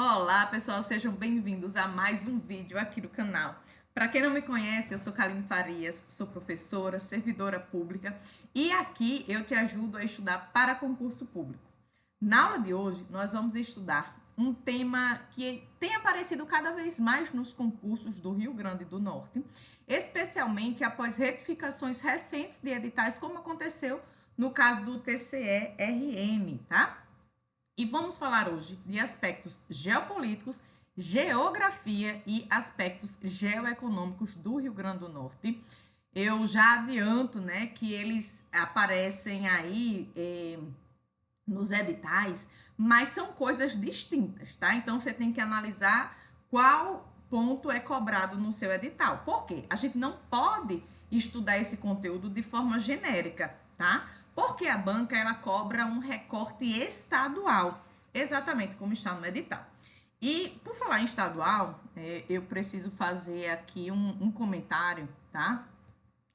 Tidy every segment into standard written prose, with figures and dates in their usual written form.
Olá, pessoal, sejam bem-vindos a mais um vídeo aqui do canal. Para quem não me conhece, eu sou Kaline Farias, sou professora, servidora pública e aqui eu te ajudo a estudar para concurso público. Na aula de hoje, nós vamos estudar um tema que tem aparecido cada vez mais nos concursos do Rio Grande do Norte, especialmente após retificações recentes de editais, como aconteceu no caso do TCE-RN, tá? E vamos falar hoje de aspectos geopolíticos, geografia e aspectos geoeconômicos do Rio Grande do Norte. Eu já adianto, né, que eles aparecem aí nos editais, mas são coisas distintas, tá? Então você tem que analisar qual ponto é cobrado no seu edital. Por quê? A gente não pode estudar esse conteúdo de forma genérica, tá? Porque a banca ela cobra um recorte estadual, exatamente como está no edital. E por falar em estadual, eu preciso fazer aqui um comentário, tá?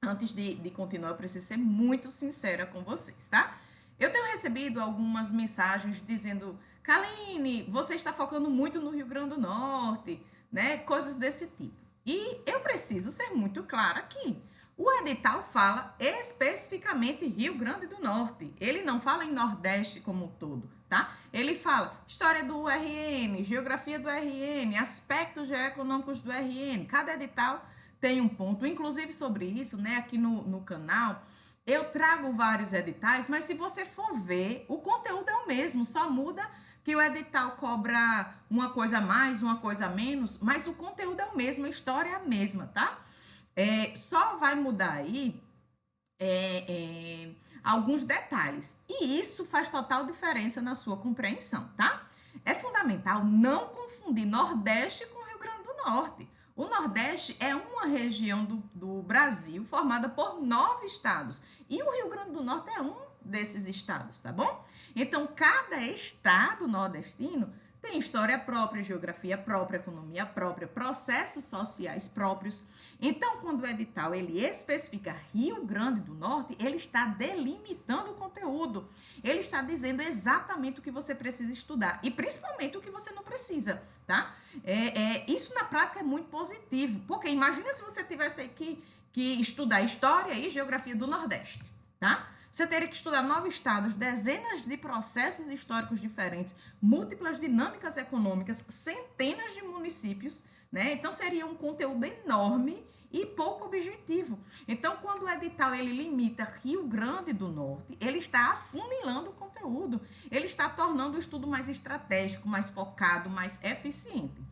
Antes de continuar, eu preciso ser muito sincera com vocês, tá? Eu tenho recebido algumas mensagens dizendo: Kaline, você está focando muito no Rio Grande do Norte, né? Coisas desse tipo. E eu preciso ser muito clara aqui. O edital fala especificamente Rio Grande do Norte. Ele não fala em Nordeste como um todo, tá? Ele fala história do RN, geografia do RN, aspectos geoeconômicos do RN. Cada edital tem um ponto. Inclusive sobre isso, né? Aqui no canal, eu trago vários editais, mas se você for ver, o conteúdo é o mesmo, só muda que o edital cobra uma coisa a mais, uma coisa a menos, mas o conteúdo é o mesmo, a história é a mesma, tá? Só vai mudar aí alguns detalhes. E isso faz total diferença na sua compreensão, tá? É fundamental não confundir Nordeste com Rio Grande do Norte. O Nordeste é uma região do Brasil formada por 9 estados. E o Rio Grande do Norte é um desses estados, tá bom? Então, cada estado nordestino tem história própria, geografia própria, economia própria, processos sociais próprios. Então, quando o edital ele especifica Rio Grande do Norte, ele está delimitando o conteúdo. Ele está dizendo exatamente o que você precisa estudar e principalmente o que você não precisa, tá? Isso na prática é muito positivo, porque imagina se você tivesse aí que estudar história e geografia do Nordeste, tá? Você teria que estudar 9 estados, dezenas de processos históricos diferentes, múltiplas dinâmicas econômicas, centenas de municípios, né? Então seria um conteúdo enorme e pouco objetivo. Então, quando o edital ele limita Rio Grande do Norte, ele está afunilando o conteúdo, ele está tornando o estudo mais estratégico, mais focado, mais eficiente.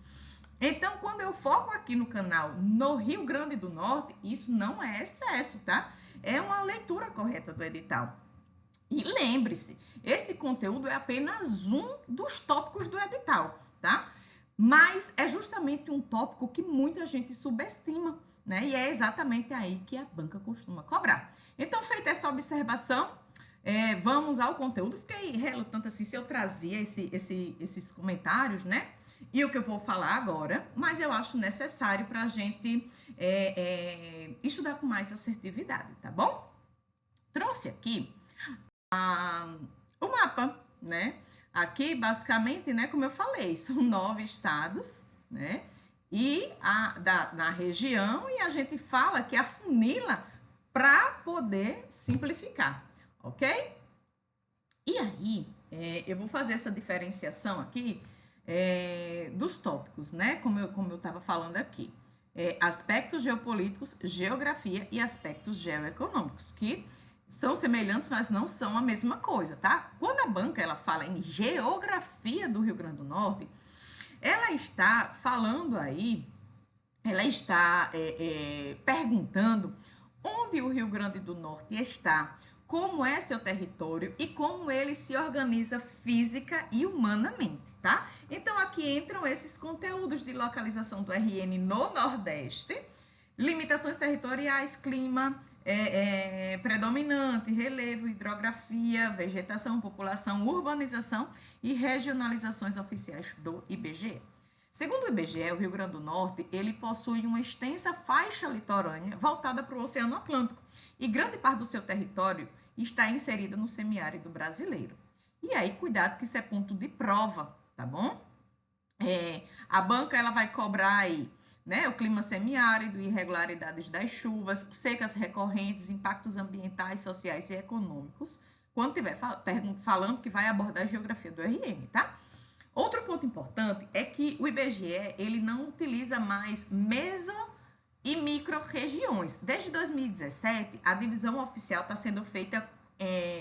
Então, quando eu foco aqui no canal no Rio Grande do Norte, isso não é excesso, tá? É uma leitura correta do edital. E lembre-se, esse conteúdo é apenas um dos tópicos do edital, tá? Mas é justamente um tópico que muita gente subestima, né? E é exatamente aí que a banca costuma cobrar. Então, feita essa observação, vamos ao conteúdo. Fiquei relutante assim se eu trazia esses comentários, né? E o que eu vou falar agora, mas eu acho necessário para a gente estudar com mais assertividade, tá bom? Trouxe aqui o mapa, né? Aqui, basicamente, né, como eu falei, são 9 estados, né? E da região, e a gente fala que afunila para poder simplificar, ok? E aí, eu vou fazer essa diferenciação aqui dos tópicos, né? Como eu estava falando aqui. Aspectos geopolíticos, geografia e aspectos geoeconômicos, que são semelhantes, mas não são a mesma coisa, tá? Quando a banca ela fala em geografia do Rio Grande do Norte, ela está falando aí, ela está perguntando onde o Rio Grande do Norte está, como é seu território e como ele se organiza física e humanamente, tá? Então, aqui entram esses conteúdos de localização do RN no Nordeste, limitações territoriais, clima predominante, relevo, hidrografia, vegetação, população, urbanização e regionalizações oficiais do IBGE. Segundo o IBGE, o Rio Grande do Norte, ele possui uma extensa faixa litorânea voltada para o Oceano Atlântico e grande parte do seu território está inserida no semiárido brasileiro. E aí, cuidado que isso é ponto de prova, tá bom? A banca ela vai cobrar aí, né, o clima semiárido, irregularidades das chuvas, secas recorrentes, impactos ambientais, sociais e econômicos, quando estiver falando que vai abordar a geografia do RM, tá? Outro ponto importante é que o IBGE ele não utiliza mais meso e micro-regiões. Desde 2017, a divisão oficial está sendo feita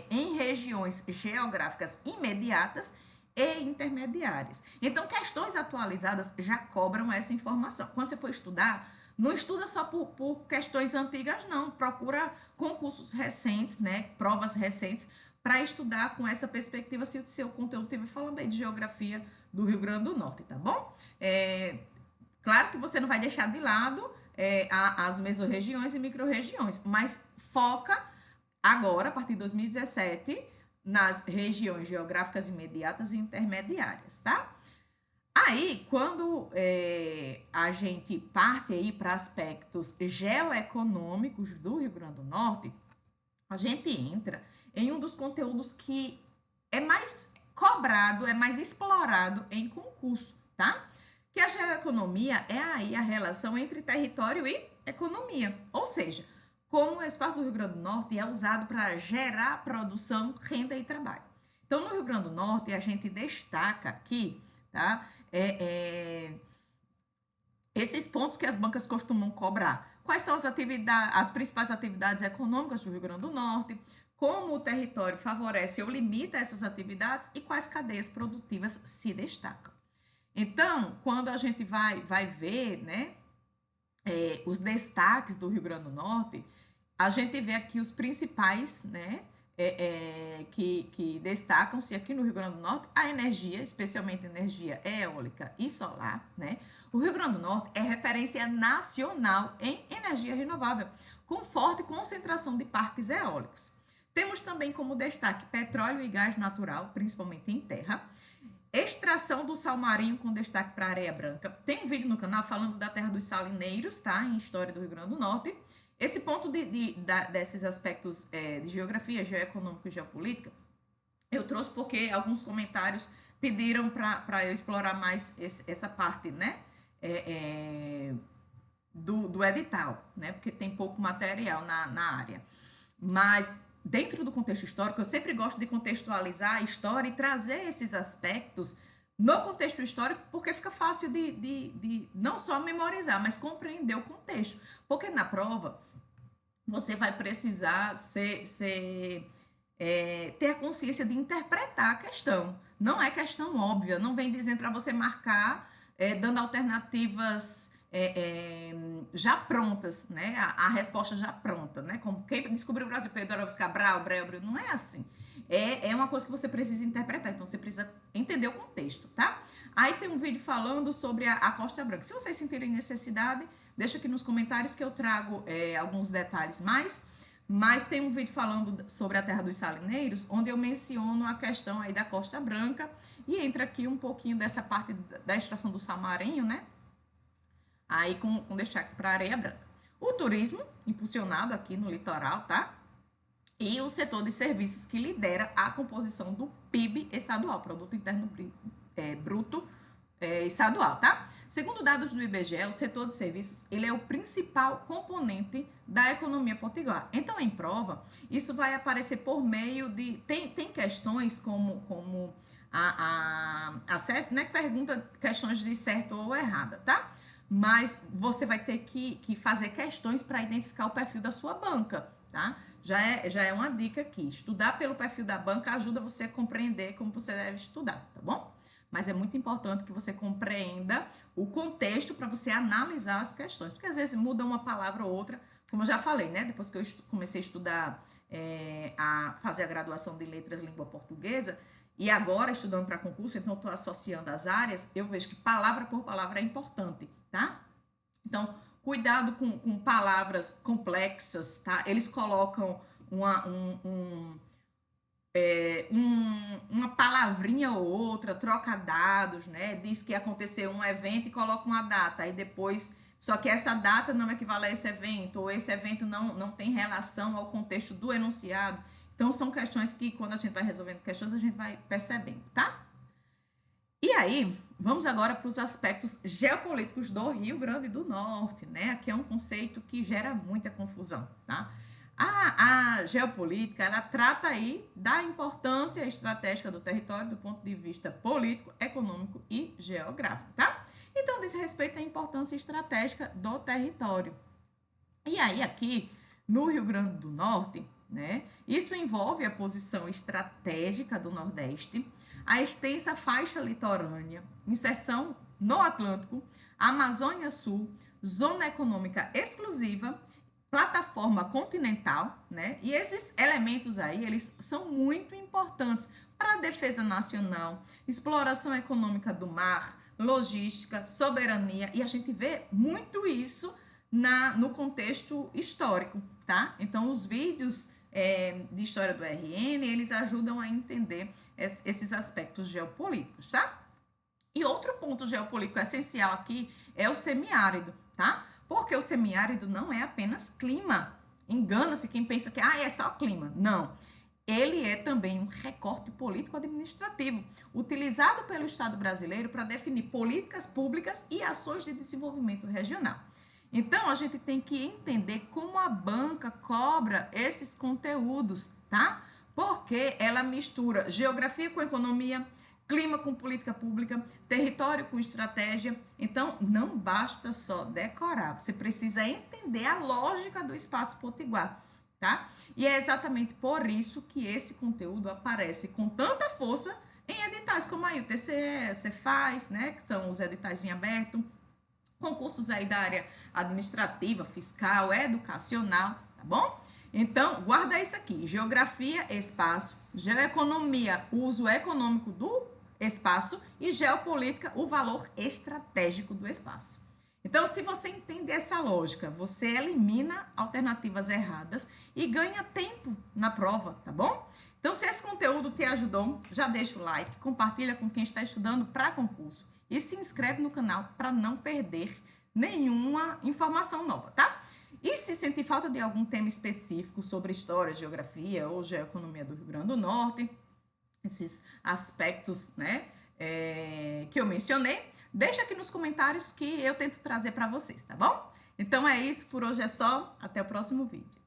em regiões geográficas imediatas e intermediárias. Então, questões atualizadas já cobram essa informação. Quando você for estudar, não estuda só por questões antigas, não. Procura concursos recentes, né, provas recentes, para estudar com essa perspectiva, se o seu conteúdo estiver falando aí de geografia do Rio Grande do Norte, tá bom? Claro que você não vai deixar de lado as mesorregiões e micro-regiões, mas foca agora, a partir de 2017, nas regiões geográficas imediatas e intermediárias, tá? Aí, quando a gente parte aí para aspectos geoeconômicos do Rio Grande do Norte, a gente entra em um dos conteúdos que é mais cobrado, é mais explorado em concurso, tá? Que a geoeconomia é aí a relação entre território e economia, ou seja, como o espaço do Rio Grande do Norte é usado para gerar produção, renda e trabalho. Então, no Rio Grande do Norte, a gente destaca aqui, tá? Esses pontos que as bancas costumam cobrar. Quais são as principais atividades econômicas do Rio Grande do Norte? Como o território favorece ou limita essas atividades e quais cadeias produtivas se destacam. Então, quando a gente vai ver, né, os destaques do Rio Grande do Norte, a gente vê aqui os principais, né, que destacam-se aqui no Rio Grande do Norte, a energia, especialmente energia eólica e solar, né? O Rio Grande do Norte é referência nacional em energia renovável, com forte concentração de parques eólicos. Temos também como destaque petróleo e gás natural, principalmente em terra, extração do sal marinho com destaque para areia branca. Tem um vídeo no canal falando da terra dos salineiros, tá? Em história do Rio Grande do Norte. Esse ponto desses aspectos de geografia, geoeconômica e geopolítica, eu trouxe porque alguns comentários pediram para eu explorar mais essa parte, né? Do edital, né? Porque tem pouco material na área. Mas dentro do contexto histórico, eu sempre gosto de contextualizar a história e trazer esses aspectos no contexto histórico, porque fica fácil de não só memorizar, mas compreender o contexto. Porque na prova, você vai precisar ter a consciência de interpretar a questão. Não é questão óbvia, não vem dizendo para você marcar, dando alternativas já prontas, né? A resposta já pronta, né? Como quem descobriu o Brasil, Pedro Álvares Cabral, Brébrio, não é assim. É uma coisa que você precisa interpretar, então você precisa entender o contexto, tá? Aí tem um vídeo falando sobre a Costa Branca. Se vocês sentirem necessidade, deixa aqui nos comentários que eu trago alguns detalhes mais. Mas tem um vídeo falando sobre a terra dos salineiros, onde eu menciono a questão aí da Costa Branca e entra aqui um pouquinho dessa parte da extração do sal marinho, né? Aí com destaque para areia branca. O turismo, impulsionado aqui no litoral, tá? E o setor de serviços que lidera a composição do PIB estadual, Produto Interno Bruto estadual, tá? Segundo dados do IBGE, o setor de serviços ele é o principal componente da economia potiguar. Então, em prova, isso vai aparecer por meio de... Tem questões como a CESP, né, que pergunta questões de certo ou errada, tá? Mas você vai ter que fazer questões para identificar o perfil da sua banca, tá? Já é uma dica aqui. Estudar pelo perfil da banca ajuda você a compreender como você deve estudar, tá bom? Mas é muito importante que você compreenda o contexto para você analisar as questões, porque às vezes muda uma palavra ou outra, como eu já falei, né? Depois que eu comecei a estudar, a fazer a graduação de Letras Língua Portuguesa, e agora estudando para concurso, então estou associando as áreas, eu vejo que palavra por palavra é importante, tá? Então, cuidado com palavras complexas, tá? Eles colocam uma palavrinha ou outra, troca dados, né? Diz que aconteceu um evento e coloca uma data, aí depois, só que essa data não equivale a esse evento, ou esse evento não tem relação ao contexto do enunciado. Então, são questões que, quando a gente vai resolvendo questões, a gente vai percebendo, tá? E aí, vamos agora para os aspectos geopolíticos do Rio Grande do Norte, né? Aqui é um conceito que gera muita confusão, tá? A geopolítica, ela trata aí da importância estratégica do território do ponto de vista político, econômico e geográfico, tá? Então, diz respeito à importância estratégica do território. E aí, aqui no Rio Grande do Norte, né? Isso envolve a posição estratégica do Nordeste, a extensa faixa litorânea, inserção no Atlântico, Amazônia Sul, zona econômica exclusiva, plataforma continental, né? E esses elementos aí, eles são muito importantes para a defesa nacional, exploração econômica do mar, logística, soberania, e a gente vê muito isso no contexto histórico, tá? Então, os vídeos de história do RN, eles ajudam a entender esses aspectos geopolíticos, tá? E outro ponto geopolítico essencial aqui é o semiárido, tá? Porque o semiárido não é apenas clima. Engana-se quem pensa que é só clima. Não. Ele é também um recorte político-administrativo, utilizado pelo Estado brasileiro para definir políticas públicas e ações de desenvolvimento regional. Então, a gente tem que entender como a banca cobra esses conteúdos, tá? Porque ela mistura geografia com economia, clima com política pública, território com estratégia. Então, não basta só decorar, você precisa entender a lógica do espaço potiguar, tá? E é exatamente por isso que esse conteúdo aparece com tanta força em editais como aí o TCE, o Cefaz, né? Que são os editais em aberto, concursos aí da área administrativa, fiscal, educacional, tá bom? Então, guarda isso aqui: geografia, espaço, geoeconomia, uso econômico do espaço e geopolítica, o valor estratégico do espaço. Então, se você entende essa lógica, você elimina alternativas erradas e ganha tempo na prova, tá bom? Então, se esse conteúdo te ajudou, já deixa o like, compartilha com quem está estudando para concurso e se inscreve no canal para não perder nenhuma informação nova, tá? E se sentir falta de algum tema específico sobre história, geografia ou geoeconomia do Rio Grande do Norte, esses aspectos, né, que eu mencionei, deixa aqui nos comentários que eu tento trazer para vocês, tá bom? Então é isso, por hoje é só, até o próximo vídeo.